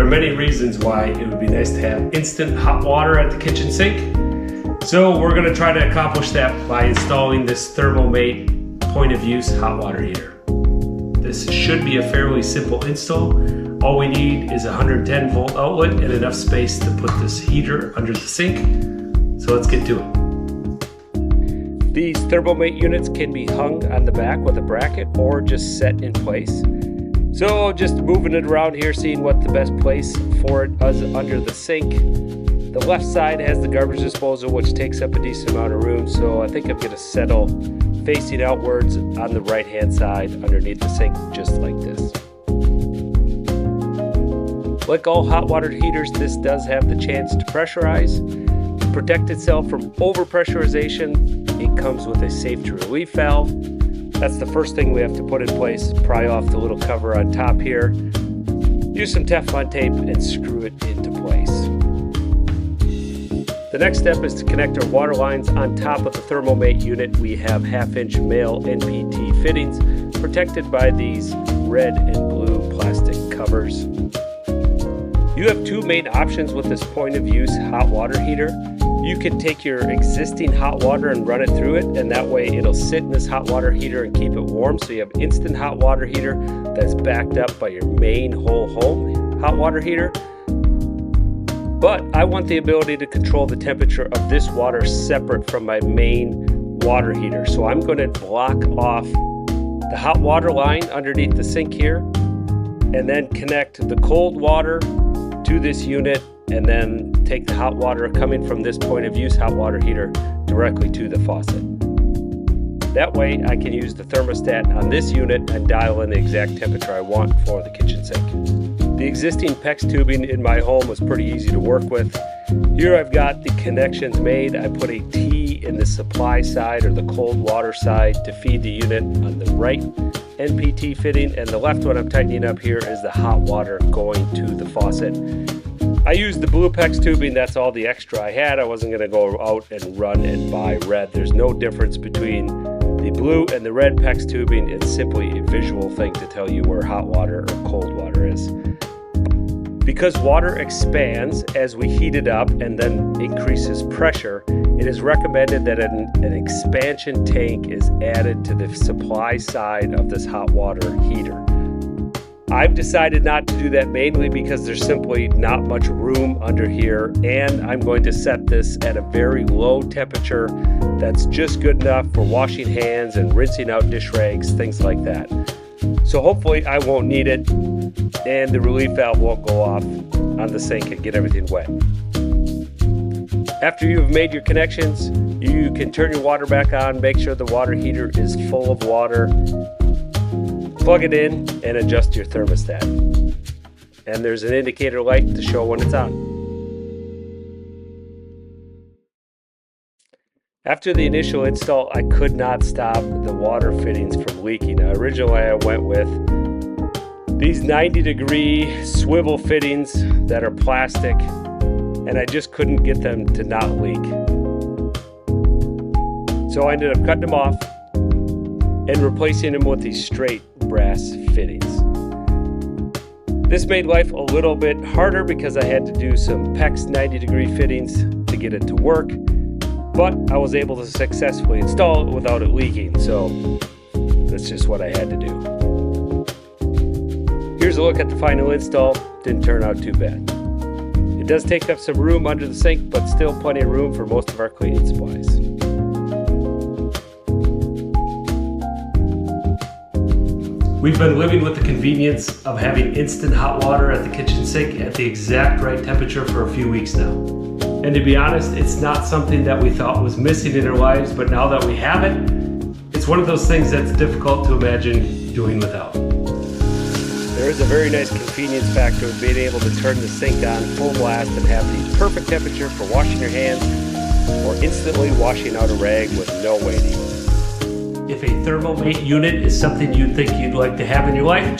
There are many reasons why it would be nice to have instant hot water at the kitchen sink. So we're going to try to accomplish that by installing this Thermomate point of use hot water heater. This should be a fairly simple install. All we need is a 110 volt outlet and enough space to put this heater under the sink. So let's get to it. These Thermomate units can be hung on the back with a bracket or just set in place. So just moving it around here, seeing what the best place for it is under the sink. The left side has the garbage disposal, which takes up a decent amount of room. So I think I'm going to settle facing outwards on the right hand side underneath the sink, just like this. Like all hot water heaters, this does have the chance to pressurize. To protect itself from overpressurization, it comes with a safety relief valve. That's the first thing we have to put in place. Pry off the little cover on top here. Use some Teflon tape and screw it into place. The next step is to connect our water lines. On top of the Thermomate unit, we have 1/2-inch male NPT fittings protected by these red and blue plastic covers. You have two main options with this point of use hot water heater. You can take your existing hot water and run it through it, and that way it'll sit in this hot water heater and keep it warm. So you have instant hot water heater that's backed up by your main whole home hot water heater. But I want the ability to control the temperature of this water separate from my main water heater. So I'm going to block off the hot water line underneath the sink here, and then connect the cold water to this unit, and then take the hot water coming from this point of use hot water heater directly to the faucet. That way I can use the thermostat on this unit and dial in the exact temperature I want for the kitchen sink. The existing PEX tubing in my home was pretty easy to work with. Here I've got the connections made. I put a T in the supply side or the cold water side to feed the unit on the right NPT fitting, and the left one I'm tightening up here is the hot water going to the faucet. I used the blue PEX tubing. That's all the extra I had. I wasn't going to go out and run and buy red. There's no difference between the blue and the red PEX tubing. It's simply a visual thing to tell you where hot water or cold water is. Because water expands as we heat it up and then increases pressure, it is recommended that an expansion tank is added to the supply side of this hot water heater. I've decided not to do that mainly because there's simply not much room under here, and I'm going to set this at a very low temperature that's just good enough for washing hands and rinsing out dish rags, things like that. So hopefully I won't need it, and the relief valve won't go off on the sink and get everything wet. After you've made your connections, you can turn your water back on, make sure the water heater is full of water, plug it in, and adjust your thermostat. And there's an indicator light to show when it's on. After the initial install, I could not stop the water fittings from leaking. Originally, I went with these 90-degree swivel fittings that are plastic, and I just couldn't get them to not leak. So I ended up cutting them off and replacing them with these straight brass fittings. This made life a little bit harder because I had to do some PEX 90-degree fittings to get it to work, but I was able to successfully install it without it leaking, so that's just what I had to do. Here's a look at the final install. Didn't turn out too bad. It does take up some room under the sink, but still plenty of room for most of our cleaning supplies. We've been living with the convenience of having instant hot water at the kitchen sink at the exact right temperature for a few weeks now. And to be honest, it's not something that we thought was missing in our lives, but now that we have it, it's one of those things that's difficult to imagine doing without. There is a very nice convenience factor of being able to turn the sink on full blast and have the perfect temperature for washing your hands or instantly washing out a rag with no waiting. If a Thermomate unit is something you think you'd like to have in your life,